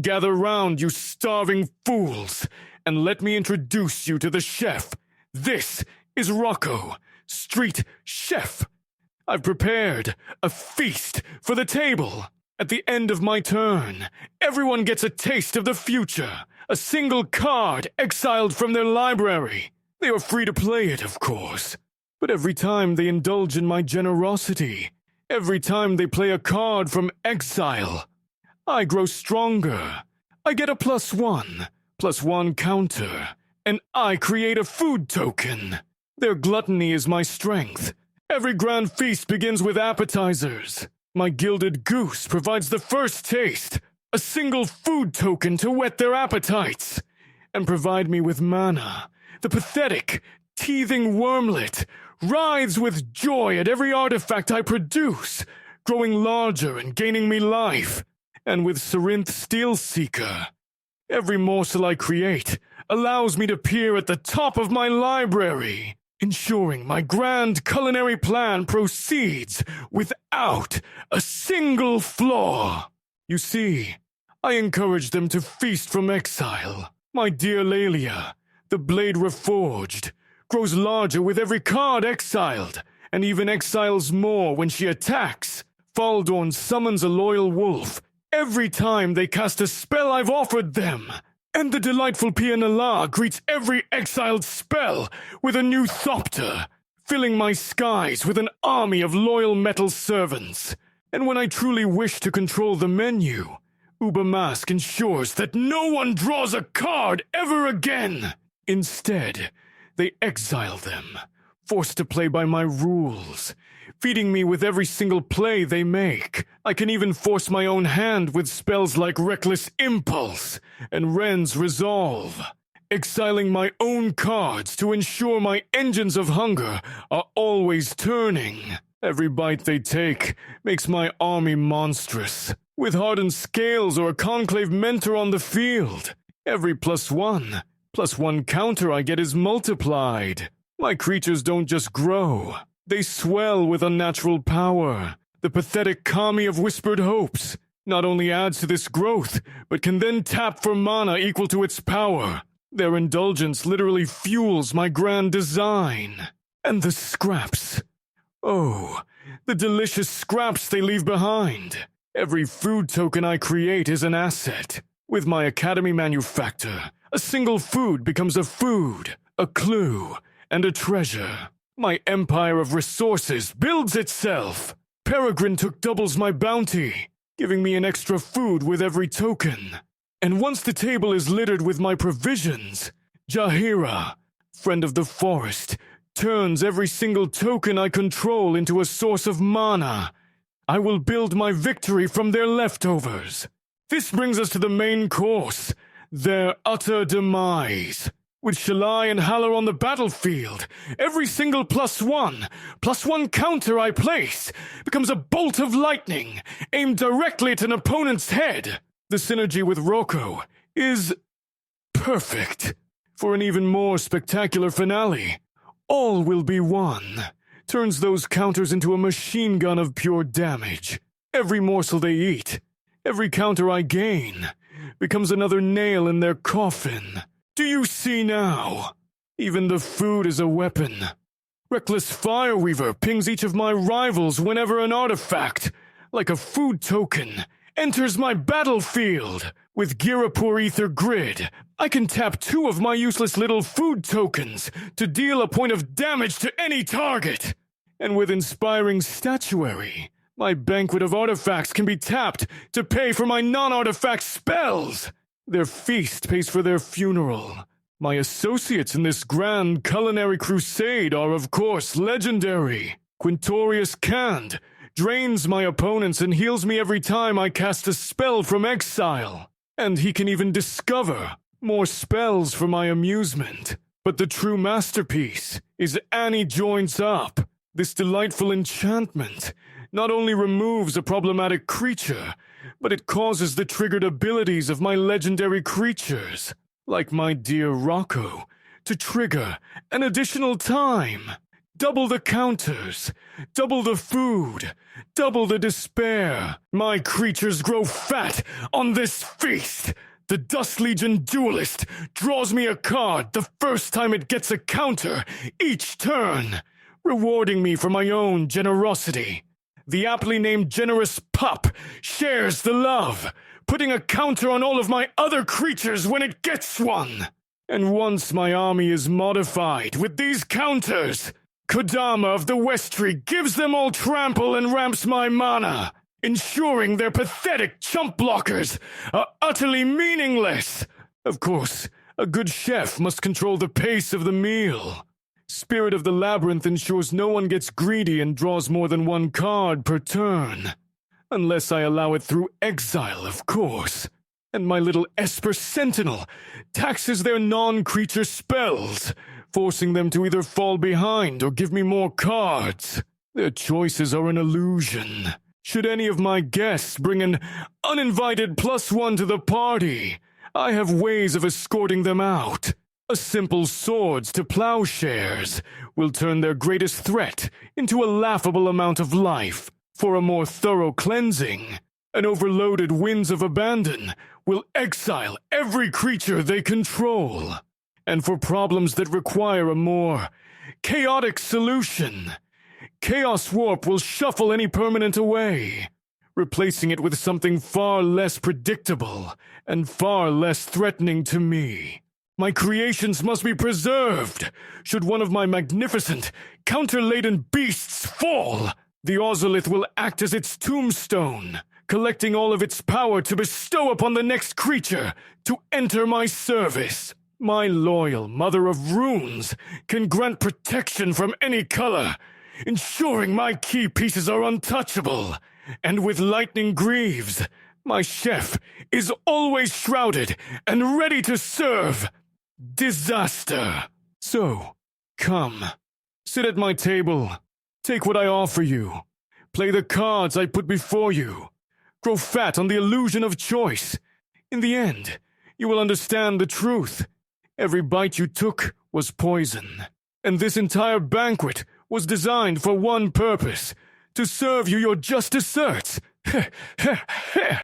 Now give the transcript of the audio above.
Gather round, you starving fools, and let me introduce you to the chef. This is Rocco, street chef. I've prepared a feast for the table. At the end of my turn, everyone gets a taste of the future, a single card exiled from their library. They are free to play it, of course. But every time they indulge in my generosity, every time they play a card from Exile, I grow stronger. I get a +1/+1 counter, and I create a food token. Their gluttony is my strength. Every grand feast begins with appetizers. My gilded goose provides the first taste, a single food token to whet their appetites, and provide me with mana. The pathetic, teething wormlet writhes with joy at every artifact I produce, growing larger and gaining me life. And with Cerinth Steelseeker, every morsel I create allows me to peer at the top of my library, ensuring my grand culinary plan proceeds without a single flaw. You see, I encourage them to feast from exile. My dear Laelia, the blade reforged, grows larger with every card exiled, and even exiles more when she attacks. Faldorn summons a loyal wolf every time they cast a spell I've offered them, and the delightful Pianala greets every exiled spell with a new Thopter, filling my skies with an army of loyal metal servants. And when I truly wish to control the menu, Ubermask ensures that no one draws a card ever again. Instead, they exile them, forced to play by my rules, feeding me with every single play they make. I can even force my own hand with spells like Reckless Impulse and Wren's Resolve, exiling my own cards to ensure my engines of hunger are always turning. Every bite they take makes my army monstrous. With hardened scales or a conclave mentor on the field, every +1/+1 counter I get is multiplied. My creatures don't just grow. They swell with unnatural power. The pathetic Kami of Whispered Hopes not only adds to this growth, but can then tap for mana equal to its power. Their indulgence literally fuels my grand design. And the scraps. Oh, the delicious scraps they leave behind. Every food token I create is an asset. With my Academy Manufactor, a single food becomes a food, a clue, and a treasure. My empire of resources builds itself. Peregrine Took doubles my bounty, giving me an extra food with every token. And once the table is littered with my provisions, Jaheira, friend of the forest, turns every single token I control into a source of mana. I will build my victory from their leftovers. This brings us to the main course, their utter demise. With Shalai and Hallar on the battlefield, every single +1/+1 counter I place becomes a bolt of lightning aimed directly at an opponent's head. The synergy with Rocco is perfect. For an even more spectacular finale, all will be one. Turns those counters into a machine gun of pure damage. Every morsel they eat, every counter I gain, becomes another nail in their coffin. Do you see now? Even the food is a weapon. Reckless Fireweaver pings each of my rivals whenever an artifact, like a food token, enters my battlefield. With Girapur Ether Grid, I can tap 2 of my useless little food tokens to deal a point of damage to any target. And with Inspiring Statuary, my banquet of artifacts can be tapped to pay for my non-artifact spells. Their feast pays for their funeral. My associates in this grand culinary crusade are, of course, legendary. Quintorius Cand drains my opponents and heals me every time I cast a spell from exile. And he can even discover more spells for my amusement. But the true masterpiece is Annie Joins Up. This delightful enchantment not only removes a problematic creature, but it causes the triggered abilities of my legendary creatures, like my dear Rocco, to trigger an additional time. Double the counters, double the food, double the despair. My creatures grow fat on this feast. The Dust Legion Duelist draws me a card the first time it gets a counter each turn, rewarding me for my own generosity. The aptly named Generous Pup shares the love, putting a counter on all of my other creatures when it gets one. And once my army is modified with these counters, Kodama of the West Tree gives them all trample and ramps my mana, ensuring their pathetic chump blockers are utterly meaningless. Of course, a good chef must control the pace of the meal. Spirit of the Labyrinth ensures no one gets greedy and draws more than one card per turn. Unless I allow it through Exile, of course. And my little Esper Sentinel taxes their non-creature spells, forcing them to either fall behind or give me more cards. Their choices are an illusion. Should any of my guests bring an uninvited +1 to the party, I have ways of escorting them out. A simple swords to plowshares will turn their greatest threat into a laughable amount of life. For a more thorough cleansing, an overloaded Winds of Abandon will exile every creature they control. And for problems that require a more chaotic solution, Chaos Warp will shuffle any permanent away, replacing it with something far less predictable and far less threatening to me. My creations must be preserved. Should one of my magnificent, counter-laden beasts fall, the Ozolith will act as its tombstone, collecting all of its power to bestow upon the next creature to enter my service. My loyal Mother of Runes can grant protection from any color, ensuring my key pieces are untouchable. And with Lightning Greaves, my chef is always shrouded and ready to serve disaster. So, come, sit at my table. Take what I offer you. Play the cards I put before you. Grow fat on the illusion of choice. In the end, you will understand the truth. Every bite you took was poison. And this entire banquet was designed for one purpose: to serve you your just desserts.